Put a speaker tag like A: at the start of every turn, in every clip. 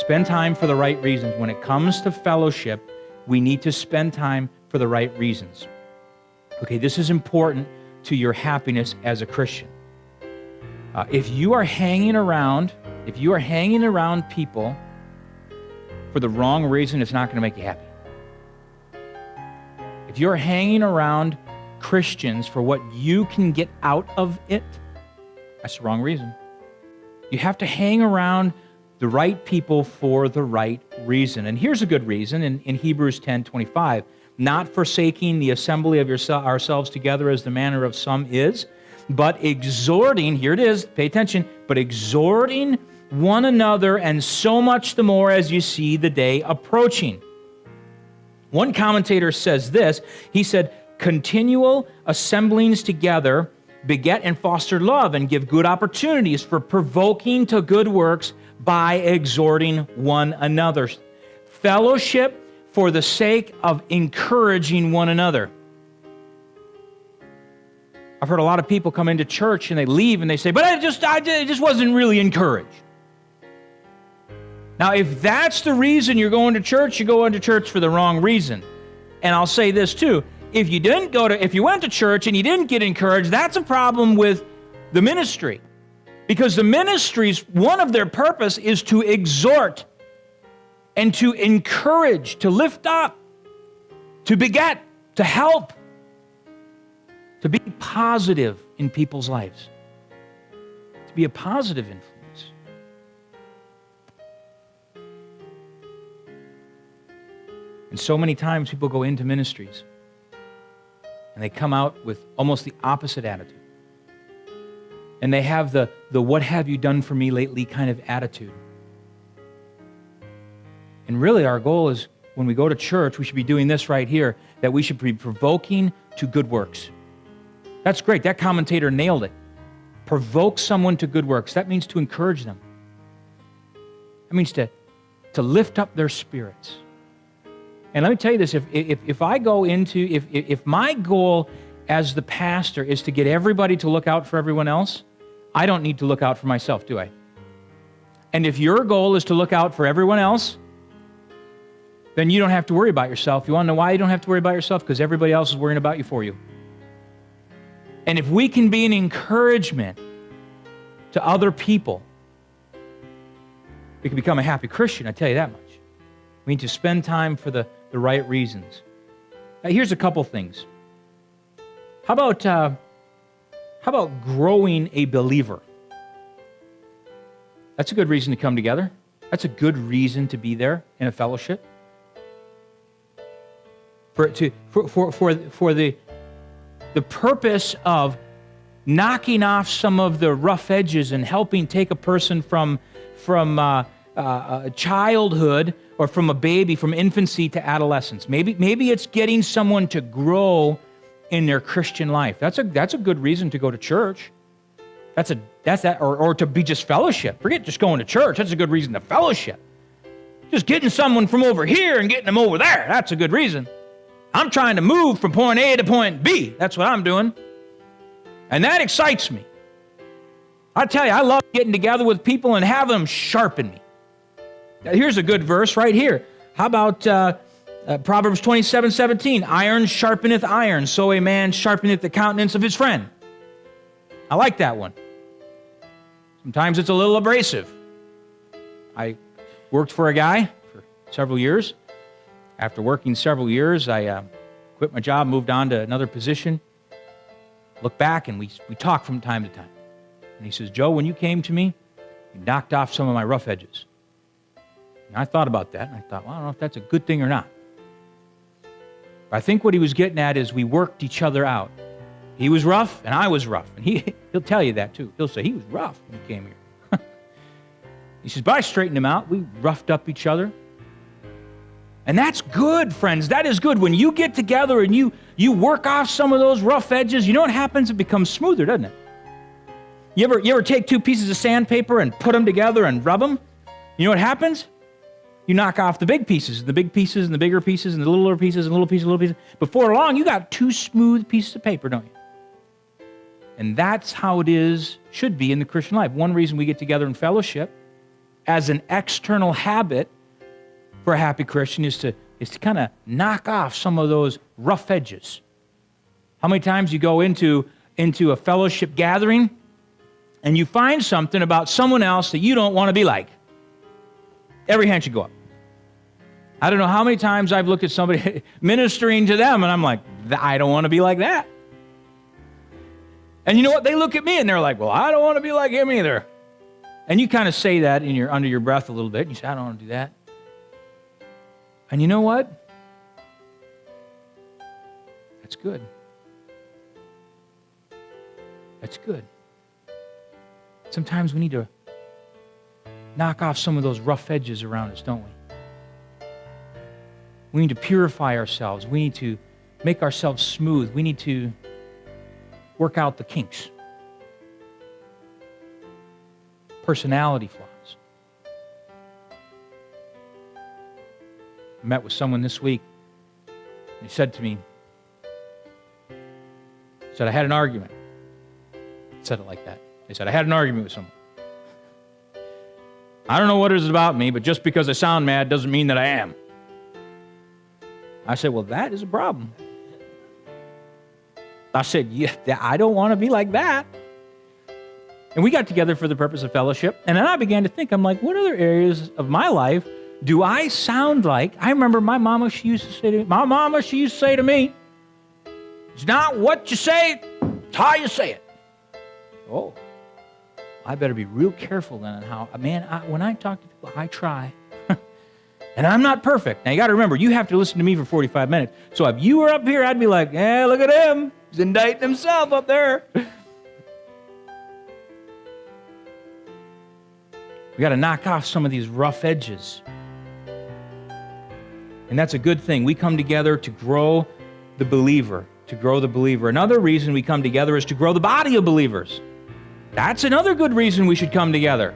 A: Spend time for the right reasons. When it comes to fellowship, we need to spend time for the right reasons. Okay, this is important to your happiness as a Christian. If you are hanging around people for the wrong reason, it's not going to make you happy. If you're hanging around Christians for what you can get out of it, that's the wrong reason. You have to hang around the right people for the right reason. And here's a good reason in Hebrews 10:25, not forsaking the assembly of ourselves together as the manner of some is, but exhorting, here it is, pay attention, but exhorting one another, and so much the more as you see the day approaching. One commentator says this, he said, continual assemblings together beget and foster love and give good opportunities for provoking to good works by exhorting one another. Fellowship for the sake of encouraging one another. I've heard a lot of people come into church and they leave and they say, but I just wasn't really encouraged. Now, if that's the reason you're going to church, you go into church for the wrong reason. And I'll say this too, if you went to church and you didn't get encouraged, that's a problem with the ministry. Because the ministries, one of their purpose is to exhort and to encourage, to lift up, to beget, to help, to be positive in people's lives, to be a positive influence. And so many times people go into ministries and they come out with almost the opposite attitude. And they have the what have you done for me lately kind of attitude. And really our goal is when we go to church, we should be doing this right here, that we should be provoking to good works. That's great. That commentator nailed it. Provoke someone to good works. That means to encourage them. That means to lift up their spirits. And let me tell you this, if my goal as the pastor is to get everybody to look out for everyone else, I don't need to look out for myself, do I? And if your goal is to look out for everyone else, then you don't have to worry about yourself. You want to know why you don't have to worry about yourself? Because everybody else is worrying about you for you. And if we can be an encouragement to other people, we can become a happy Christian, I tell you that much. We need to spend time for the right reasons. Now, here's a couple things. How about growing a believer? That's a good reason to come together. That's a good reason to be there in a fellowship. For the purpose of knocking off some of the rough edges and helping take a person from childhood or from a baby, from infancy to adolescence. Maybe it's getting someone to grow in their Christian life. That's a good reason to go to church. Or to be just fellowship. Forget just going to church. That's a good reason to fellowship. Just getting someone from over here and getting them over there. That's a good reason. I'm trying to move from point A to point B. That's what I'm doing. And that excites me. I tell you, I love getting together with people and having them sharpen me. Now, here's a good verse right here. How about Proverbs 27:17? Iron sharpeneth iron, so a man sharpeneth the countenance of his friend. I like that one. Sometimes it's a little abrasive. I worked for a guy for several years. After working several years, I quit my job, moved on to another position. Look back, and we talk from time to time. And he says, Joe, when you came to me, you knocked off some of my rough edges. And I thought about that, and I thought, well, I don't know if that's a good thing or not. But I think what he was getting at is we worked each other out. He was rough, and I was rough. And he'll tell you that, too. He'll say, he was rough when he came here. He says, but I straightened him out. We roughed up each other. And that's good, friends. That is good. When you get together and you work off some of those rough edges, you know what happens? It becomes smoother, doesn't it? You ever take two pieces of sandpaper and put them together and rub them? You know what happens? You knock off the big pieces, the big pieces, and the bigger pieces, and the littler pieces, and little pieces, little pieces. Before long, you got two smooth pieces of paper, don't you? And that's how it should be in the Christian life. One reason we get together in fellowship, as an external habit for a happy Christian is to kind of knock off some of those rough edges. How many times you go into a fellowship gathering and you find something about someone else that you don't want to be like? Every hand should go up. I don't know how many times I've looked at somebody ministering to them and I'm like, I don't want to be like that. And you know what? They look at me and they're like, well, I don't want to be like him either. And you kind of say that under your breath a little bit. You say, I don't want to do that. And you know what? That's good. That's good. Sometimes we need to knock off some of those rough edges around us, don't we? We need to purify ourselves. We need to make ourselves smooth. We need to work out the kinks. Personality flaws. I met with someone this week, and he said to me, I had an argument. He said it like that. He said, I had an argument with someone. I don't know what it is about me, but just because I sound mad doesn't mean that I am. I said, well, that is a problem. I said, yeah, I don't want to be like that. And we got together for the purpose of fellowship. And then I began to think, I'm like, what other areas of my life do I sound like? I remember my mama, she used to say to me, it's not what you say, it's how you say it. Oh, I better be real careful then on how, man, when I talk to people, I try. And I'm not perfect. Now, you got to remember, you have to listen to me for 45 minutes. So if you were up here, I'd be like, yeah, look at him. He's indicting himself up there. We got to knock off some of these rough edges. And that's a good thing. We come together to grow the believer, Another reason we come together is to grow the body of believers. That's another good reason we should come together,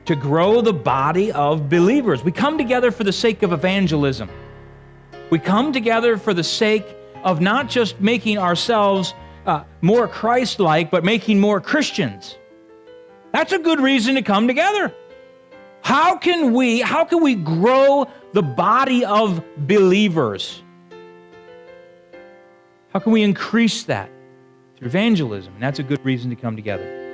A: to grow the body of believers. We come together for the sake of evangelism. We come together for the sake of not just making ourselves more Christ-like, but making more Christians. That's a good reason to come together. How can we grow the body of believers? How can we increase that? Through evangelism, and that's a good reason to come together.